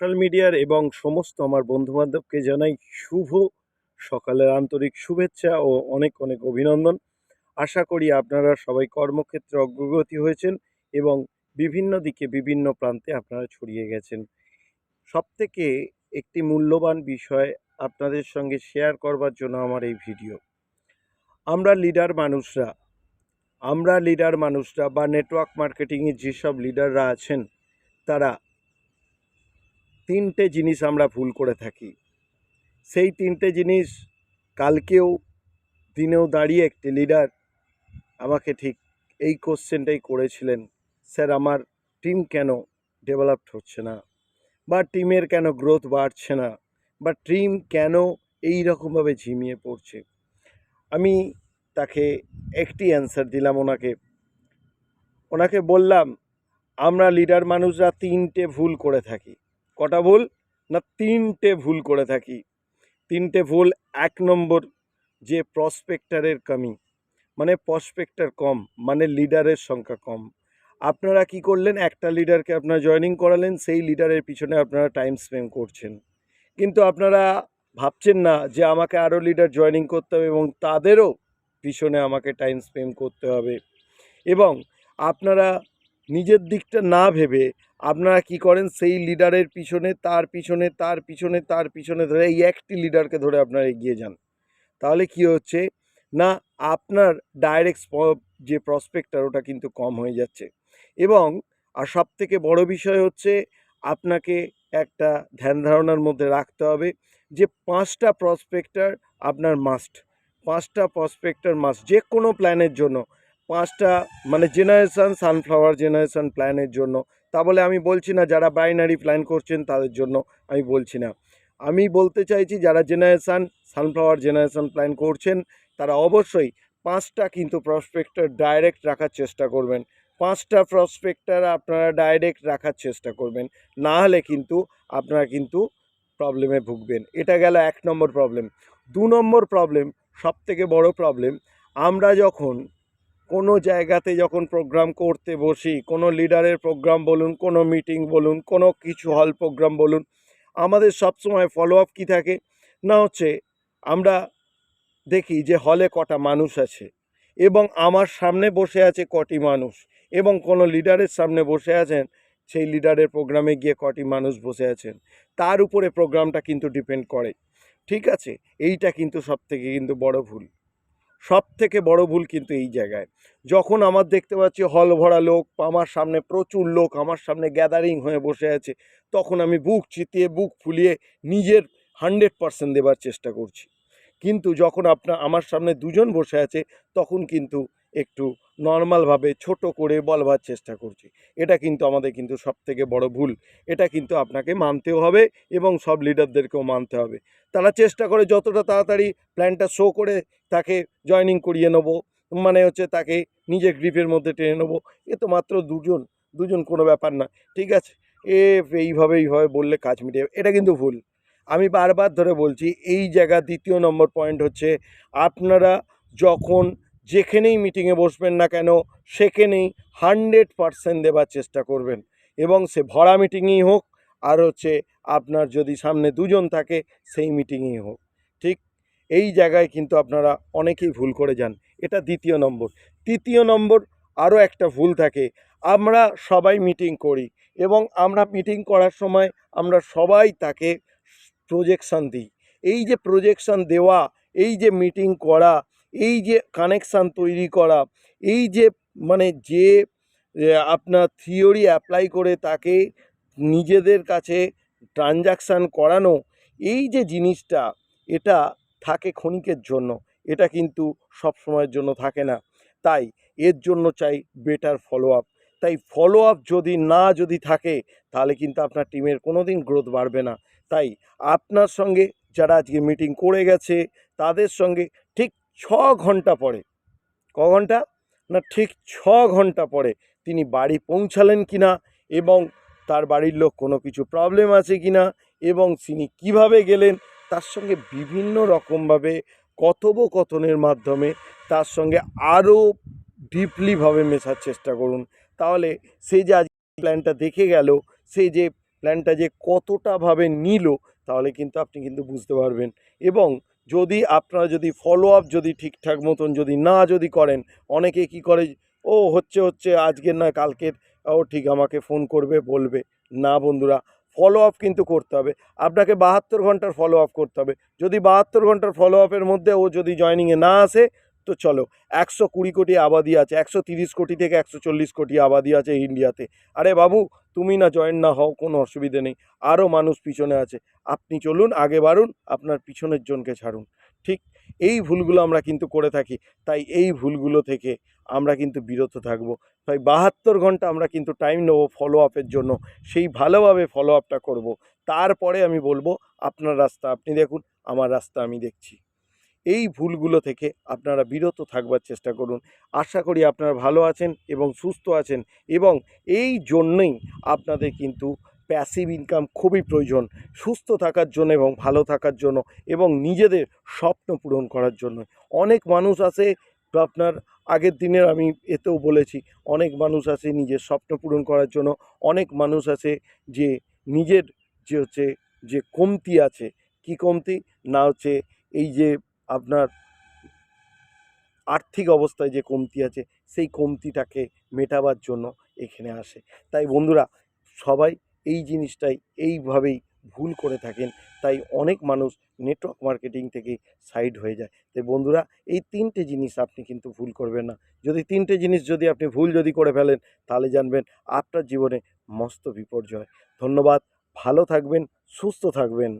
Social মিডিয়ার এবং সমস্ত আমার বন্ধুবান্ধবকে জানাই শুভ সকালের আন্তরিক শুভেচ্ছা ও অনেক অনেক অভিনন্দন। আশা করি আপনারা সবাই কর্মক্ষেত্রে অগ্রগতি হয়েছেন এবং বিভিন্ন দিকে বিভিন্ন প্রান্তে আপনারা ছড়িয়ে গেছেন। সবথেকে একটি মূল্যবান বিষয় আপনাদের সঙ্গে শেয়ার করবার জন্য আমার এই ভিডিও। আমরা লিডার মানুষরা বা নেটওয়ার্ক মার্কেটিংয়ে যেসব লিডাররা আছেন, তারা তিনটে জিনিস আমরা ভুল করে থাকি। সেই তিনটে জিনিস কালকেও দিনেও দাঁড়িয়ে একটি লিডার আমাকে ঠিক এই কোশ্চেনটাই করেছিলেন, স্যার আমার টিম কেন ডেভেলপড হচ্ছে না, বা টিমের কেন গ্রোথ বাড়ছে না, বা টিম কেন এই রকমভাবে ঝিমিয়ে পড়ছে। আমি তাকে একটি অ্যান্সার দিলাম ওনাকে বললাম, আমরা লিডার মানুষরা তিনটে ভুল করে থাকি। কটা ভুল? না, তিনটে ভুল করে থাকি। তিনটে ভুল। এক নম্বর, যে প্রসপেক্টারের কমি, মানে প্রসপেক্টার কম, মানে লিডারের সংখ্যা কম। আপনারা কি করলেন, একটা লিডারকে আপনারা জয়েনিং করালেন, সেই লিডারের পিছনে আপনারা টাইম স্পেন্ড করছেন, কিন্তু আপনারা ভাবছেন না যে আমাকে আরও লিডার জয়েনিং করতে হবে এবং তাদেরও পিছনে আমাকে টাইম স্পেন্ড করতে হবে। এবং আপনারা নিজের দিকটা না ভেবে আপনারা কি করেন, সেই লিডারের পিছনে তার পিছনে ধরে এই একটি লিডারকে ধরে আপনারা এগিয়ে যান। তাহলে কি হচ্ছে না, আপনার ডাইরেক্ট যে প্রসপেক্টার ওটা কিন্তু কম হয়ে যাচ্ছে। এবং আর সবথেকে বড় বিষয় হচ্ছে, আপনাকে একটা ধ্যান ধারণার মধ্যে রাখতে হবে যে 5টা প্রসপেক্টার আপনার মাস্ট। 5টা প্রসপেক্টার মাস্ট যে কোনো প্ল্যানের জন্য। 5টা মানে সানফ্লাওয়ার জেনারেশন প্ল্যানের জন্য। তা বলে আমি বলছি না যারা বাইনারি প্ল্যান করছেন তাদের জন্য আমি বলছি না। আমি বলতে চাইছি যারা সানফ্লাওয়ার জেনারেশন প্ল্যান করছেন তারা অবশ্যই 5টা কিন্তু প্রসপেক্টার ডাইরেক্ট রাখার চেষ্টা করবেন। 5টা প্রসপেক্টার আপনারা ডাইরেক্ট রাখার চেষ্টা করবেন, না হলে কিন্তু আপনারা কিন্তু প্রবলেমে ভুগবেন। এটা গেল 1 নম্বর প্রবলেম। 2 নম্বর প্রবলেম, সবথেকে বড় প্রবলেম, আমরা যখন কোনো জায়গাতে যখন প্রোগ্রাম করতে বসি, কোনো লিডারের প্রোগ্রাম বলুন, কোনো মিটিং বলুন, কোনো কিছু হল প্রোগ্রাম বলুন, আমাদের সবসময় ফলো আপ কী থাকে না, হচ্ছে আমরা দেখি যে হলে কটা মানুষ আছে এবং আমার সামনে বসে আছে কটি মানুষ, এবং কোনো লিডারের সামনে বসে আছেন, সেই লিডারের প্রোগ্রামে গিয়ে কটি মানুষ বসে আছেন, তার উপরে প্রোগ্রামটা কিন্তু ডিপেন্ড করে। ঠিক আছে, এইটা কিন্তু সবথেকে কিন্তু বড় ভুল। সবথেকে বড় ভুল কিন্তু এই জায়গায়, যখন আমার দেখতে পাচ্ছি হল ভরা লোক, আমার সামনে প্রচুর লোক আমার সামনে গ্যাদারিং হয়ে বসে আছে, তখন আমি বুক চিতিয়ে বুক ফুলিয়ে নিজের 100% দেবার চেষ্টা করছি। কিন্তু যখন আমার সামনে দুজন বসে আছে, তখন কিন্তু একটু নর্মালভাবে ছোট করে বলবার চেষ্টা করছি। এটা কিন্তু আমাদের কিন্তু সবথেকে বড় ভুল। এটা কিন্তু আপনাকে মানতেও হবে এবং সব লিডারদেরকেও মানতে হবে। তারা চেষ্টা করে যতটা তাড়াতাড়ি প্ল্যানটা শো করে তাকে জয়েনিং করিয়ে নেবো, মানে হচ্ছে তাকে নিজের গ্রিপের মধ্যে টেনে নেবো। এ তো মাত্র দুজন কোনো ব্যাপার না, ঠিক আছে, এইভাবে বললে কাজ মিটে যাবে। এটা কিন্তু ভুল। আমি বারবার ধরে বলছি, এই জায়গা 2য় নম্বর পয়েন্ট হচ্ছে, আপনারা যখন যেখানেই মিটিংয়ে বসবেন না কেন, সেখানেই 100% দেবার চেষ্টা করবেন, এবং সে ভরা মিটিংই হোক আর হচ্ছে আপনার যদি সামনে দুজন থাকে সেই মিটিংই হোক। ঠিক এই জায়গায় কিন্তু আপনারা অনেকেই ভুল করে যান। এটা 2য় নম্বর। 3য় নম্বর, আরও একটা ভুল থাকে, আমরা সবাই মিটিং করি এবং আমরা মিটিং করার সময় আমরা সবাই তাকে প্রজেকশান দিই। এই যে প্রজেকশান দেওয়া, এই যে মিটিং করা, এই যে কানেকশান তৈরি করা, এই যে মানে যে আপনার থিওরি অ্যাপ্লাই করে তাকে নিজেদের কাছে ট্রানজাকশান করানো, এই যে জিনিসটা, এটা থাকে ক্ষণিকের জন্য, এটা কিন্তু সব সময়ের জন্য থাকে না। তাই এর জন্য চাই বেটার ফলো আপ। তাই ফলো আপ যদি থাকে, তাহলে কিন্তু আপনার টিমের কোনো দিন গ্রোথ বাড়বে না। তাই আপনার সঙ্গে যারা আজকে মিটিং করে গেছে, তাদের সঙ্গে ঠিক 6 ঘন্টা পরে, ক ঘন্টা না, ঠিক 6 ঘন্টা পরে তিনি বাড়ি পৌঁছালেন কিনা, এবং তার বাড়ির লোক কোনো কিছু প্রবলেম আছে কিনা, এবং তিনি কিভাবে গেলেন, তার সঙ্গে বিভিন্ন রকমভাবে কথোপকথনের মাধ্যমে তার সঙ্গে আরও ডিপলিভাবে মেশার চেষ্টা করুন। তাহলে সে যে আজ প্ল্যানটা দেখে গেল, সে যে প্ল্যানটা যে কতটাভাবে নিল, তাহলে কিন্তু আপনি কিন্তু বুঝতে পারবেন। এবং যদি আপনারা যদি ফলো আপ যদি ঠিকঠাক মতন যদি না যদি করেন, অনেকে কি করে, ও হচ্ছে আজকের নয় কালকের, ও ঠিক আমাকে ফোন করবে বলবে। না বন্ধুরা, ফলো আপ কিন্তু করতে হবে। আপনাকে 72 ঘন্টার ফলো আপ করতে হবে। যদি 72 ঘন্টার ফলো আপের মধ্যে ও যদি জয়নিংয়ে না আসে, তো চলো, 120 কোটি আবাদি আছে, 130 কোটি থেকে 140 কোটি আবাদি আছে ইন্ডিয়াতে। আরে বাবু, তুমি না জয়েন না হও, কোনো অসুবিধে নেই, আরও মানুষ পিছনে আছে। আপনি চলুন, আগে বাড়ুন, আপনার পিছনের জনকে ছাড়ুন। ঠিক এই ভুলগুলো আমরা কিন্তু করে থাকি। তাই এই ভুলগুলো থেকে আমরা কিন্তু বিরত থাকবো। তাই 72 ঘন্টা আমরা কিন্তু টাইম নেবো ফলো আপের জন্য, সেই ভালোভাবে ফলো আপটা করবো। তারপরে আমি বলবো আপনার রাস্তা আপনি দেখুন, আমার রাস্তা আমি দেখছি। এই ভুলগুলো থেকে আপনারা বিরত থাকবার চেষ্টা করুন। আশা করি আপনারা ভালো আছেন এবং সুস্থ আছেন, এবং এই জন্যই আপনাদের কিন্তু প্যাসিভ ইনকাম খুবই প্রয়োজন, সুস্থ থাকার জন্য এবং ভালো থাকার জন্য এবং নিজেদের স্বপ্ন পূরণ করার জন্য। অনেক মানুষ আছে, তো আপনার আগের দিনের আমি এতেও বলেছি, অনেক মানুষ আছে নিজের স্বপ্ন পূরণ করার জন্য, অনেক মানুষ আছে যে নিজের যে কমতি আছে, কি কমতি না হচ্ছে এই যে আপনার আর্থিক অবস্থায় যে কমতি আছে, সেই কমতিটাকে মেটাবার জন্য এখানে আসে। তাই বন্ধুরা, সবাই এই জিনিসটাই এইভাবেই ভুল করে থাকেন। তাই অনেক মানুষ নেটওয়ার্ক মার্কেটিং থেকে সাইড হয়ে যায়। তাই বন্ধুরা, এই 3টে জিনিস আপনি কিন্তু ভুল করবেন না। যদি 3টে জিনিস যদি আপনি ভুল যদি করে ফেলেন, তাহলে জানবেন আপনার জীবনে মস্ত বিপর্যয়। ধন্যবাদ, ভালো থাকবেন, সুস্থ থাকবেন।